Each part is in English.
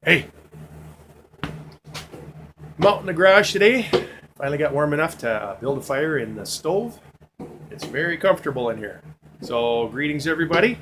Hey, I'm out in the garage today. Finally got warm enough to build a fire in the stove. It's very comfortable in here. So, greetings everybody.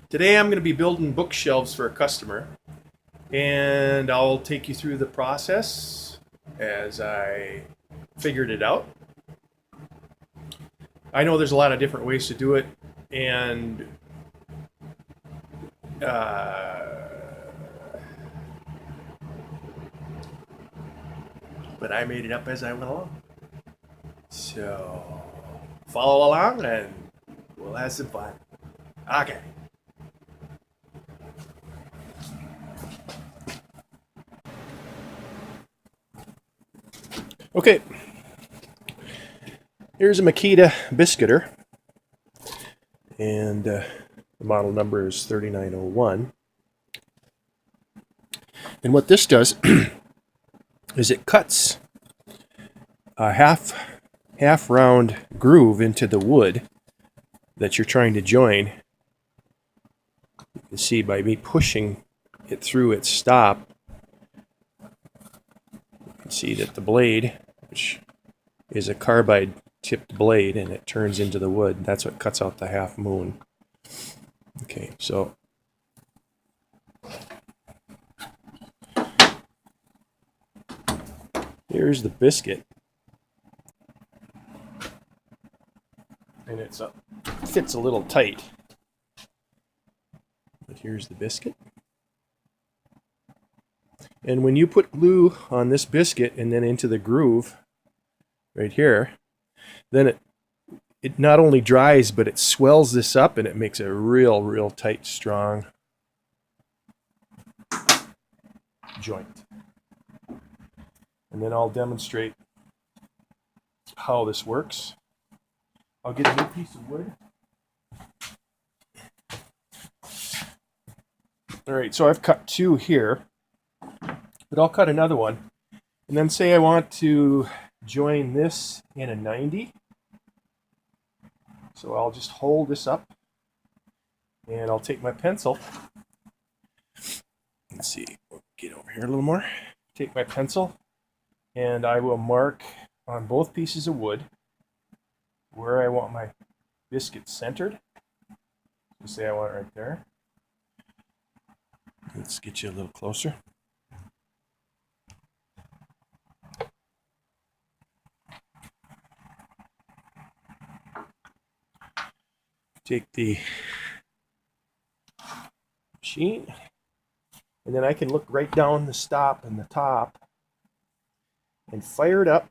Today I'm going to be building bookshelves for a customer, and I'll take you through the process as I figured it out. I know there's a lot of different ways to do it, and but I made it up as I went along. So, follow along and we'll have some fun. Okay. Okay. Here's a Makita Biscuiter, and the model number is 3901. And what this does is it cuts a half round groove into the wood that you're trying to join. You can see by me pushing it through its stop, you can see that the blade, which is a carbide tipped blade, and it turns into the wood. That's what cuts out the half moon. Okay, so here's the biscuit, and it fits a little tight. But here's the biscuit. And when you put glue on this biscuit and then into the groove right here, then it not only dries, but it swells this up and it makes a real tight, strong joint. And then I'll demonstrate how this works. I'll get a new piece of wood. All right, so I've cut two here, but I'll cut another one. And then say I want to join this in a 90. So I'll just hold this up, and I'll take my pencil. Let's see, we'll get over here a little more. Take my pencil, and I will mark on both pieces of wood where I want my biscuit centered. So say I want it right there. Let's get you a little closer. Take the machine, and then I can look right down the stop and the top and fire it up.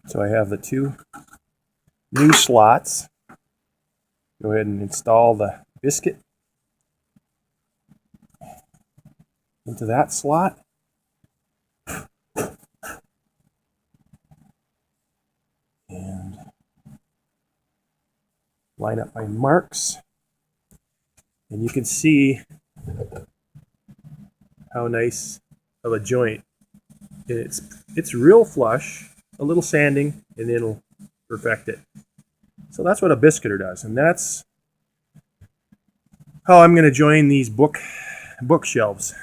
So I have the two new slots. Go ahead and install the biscuit into that slot. And line up my marks. And you can see how nice of a joint. It's real flush, a little sanding, and it'll perfect it. So that's what a biscuiter does, and that's how I'm going to join these bookshelves.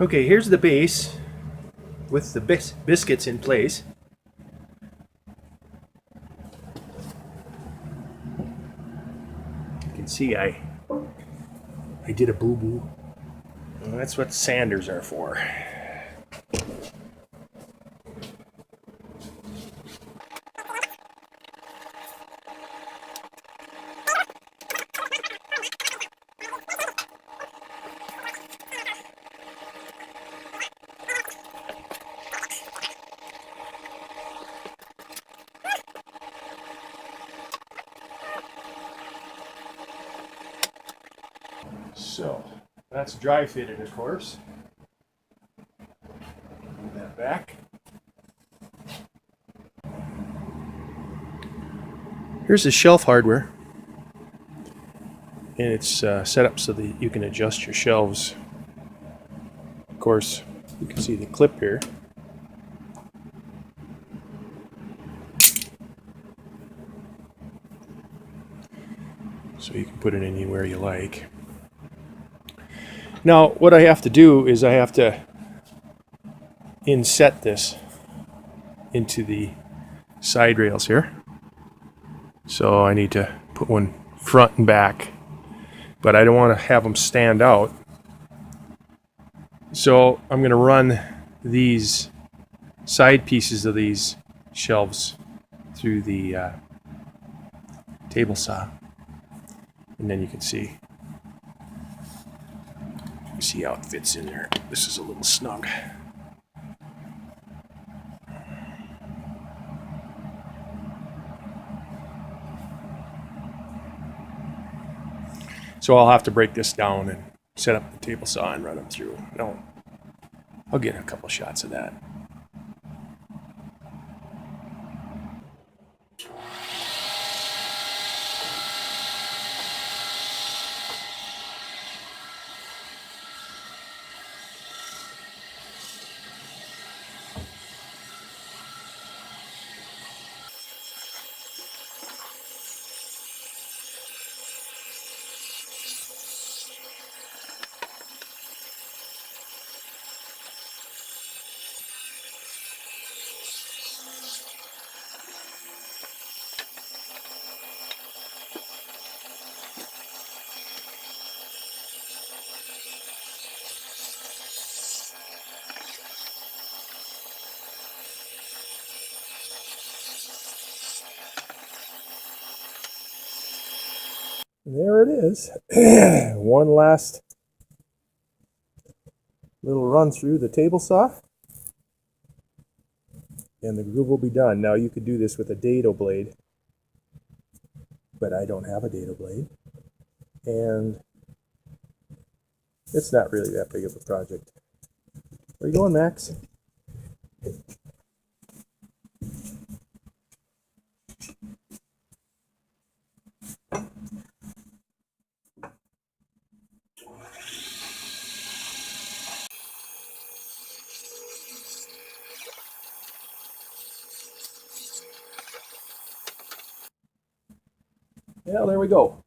Okay, here's the base with the biscuits in place. You can see I did a boo-boo. And that's what sanders are for. So that's dry fitted, of course. Move that back. Here's the shelf hardware, and it's set up so that you can adjust your shelves. Of course, you can see the clip here. So you can put it anywhere you like. Now, what I have to do is I have to inset this into the side rails here. So I need to put one front and back, but I don't want to have them stand out. So I'm going to run these side pieces of these shelves through the table saw, and then you can see how it fits in there. This is a little snug. So I'll have to break this down and set up the table saw and run them through. No, I'll get a couple shots of that. There it is. One last little run through the table saw, and the groove will be done. Now you could do this with a dado blade, but I don't have a dado blade, and it's not really that big of a project. Where are you going, Max? Yeah, there we go.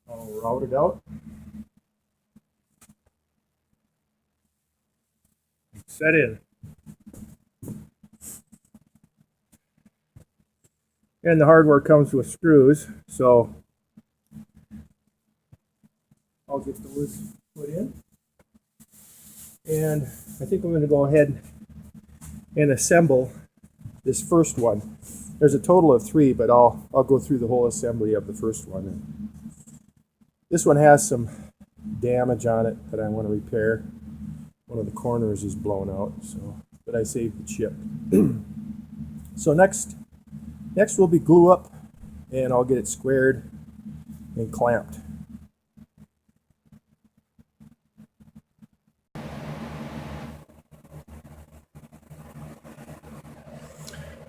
I'll route it out. Set in. And the hardware comes with screws, so I'll get those put in. And I think I'm going to go ahead and assemble this first one. There's a total of 3, but I'll go through the whole assembly of the first one. This one has some damage on it that I want to repair. One of the corners is blown out, but I saved the chip. So next will be glue up, and I'll get it squared and clamped.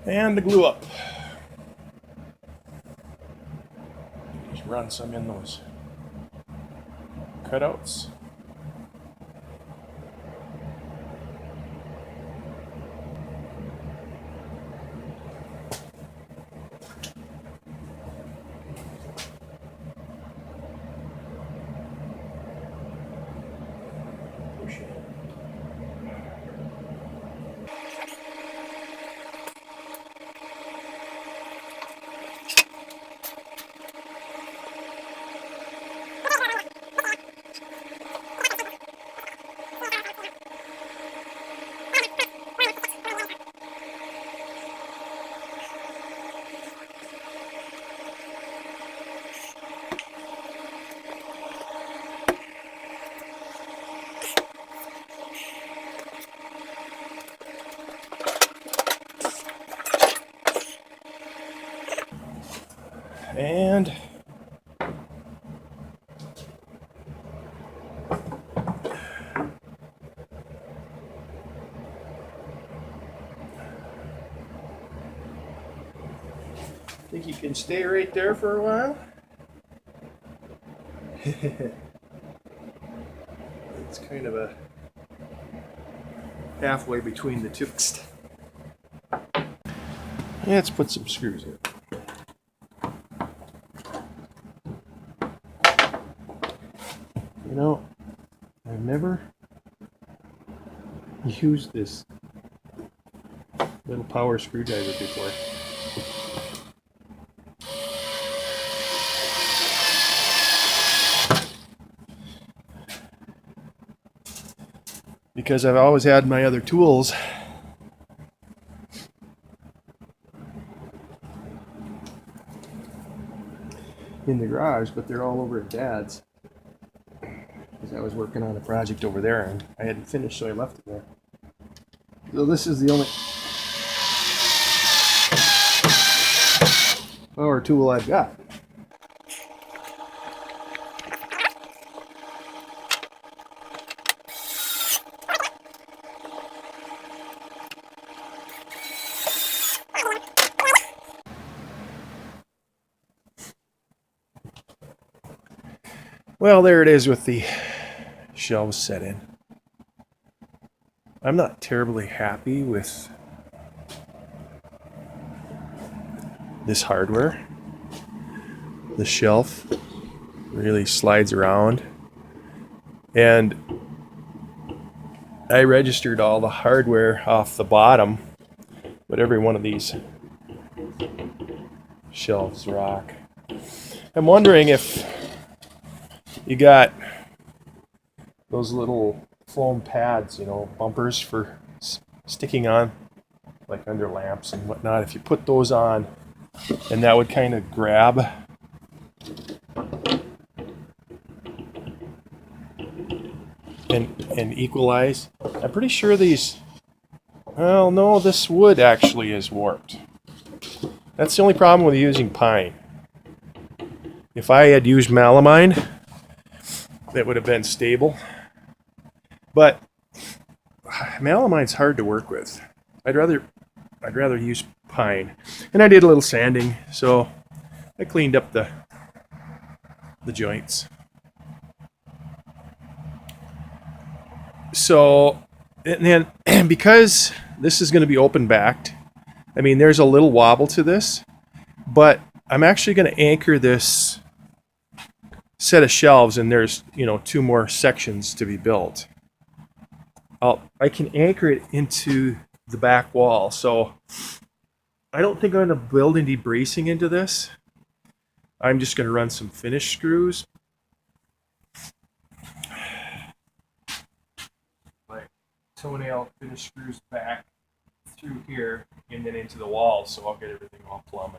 And the glue up. Just run some in those cutouts. And think you can stay right there for a while. It's kind of a halfway between the two. Let's put some screws in. You know, I've never used this little power screwdriver before. Because I've always had my other tools in the garage, but they're all over at Dad's. Because I was working on a project over there and I hadn't finished, so I left it there. So this is the only power tool I've got. Well, there it is with the shelves set in. I'm not terribly happy with this hardware. The shelf really slides around. And I registered all the hardware off the bottom, but every one of these shelves rock. I'm wondering if you got those little foam pads, you know, bumpers for sticking on, like under lamps and whatnot. If you put those on, and that would kind of grab and equalize. I'm pretty sure these, well, no, this wood actually is warped. That's the only problem with using pine. If I had used melamine, that would have been stable. But melamine's hard to work with. I'd rather use pine. And I did a little sanding, so I cleaned up the joints. So, and then because this is going to be open backed, I mean, there's a little wobble to this, but I'm actually going to anchor this set of shelves, and there's, you know, 2 more sections to be built. I can anchor it into the back wall, so I don't think I'm going to build any bracing into this. I'm just going to run some finish screws, like toenail finish screws back through here and then into the wall, so I'll get everything all plumb,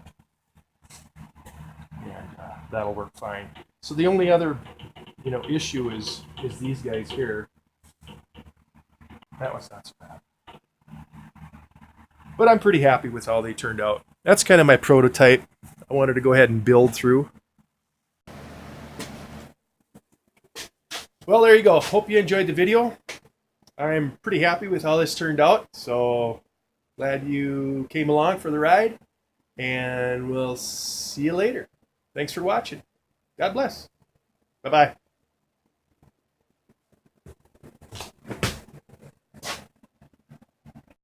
and that'll work fine. So the only other, you know, issue is these guys here. That was not so bad. But I'm pretty happy with how they turned out. That's kind of my prototype. I wanted to go ahead and build through. Well, there you go. Hope you enjoyed the video. I'm pretty happy with how this turned out. So glad you came along for the ride. And we'll see you later. Thanks for watching. God bless. Bye-bye.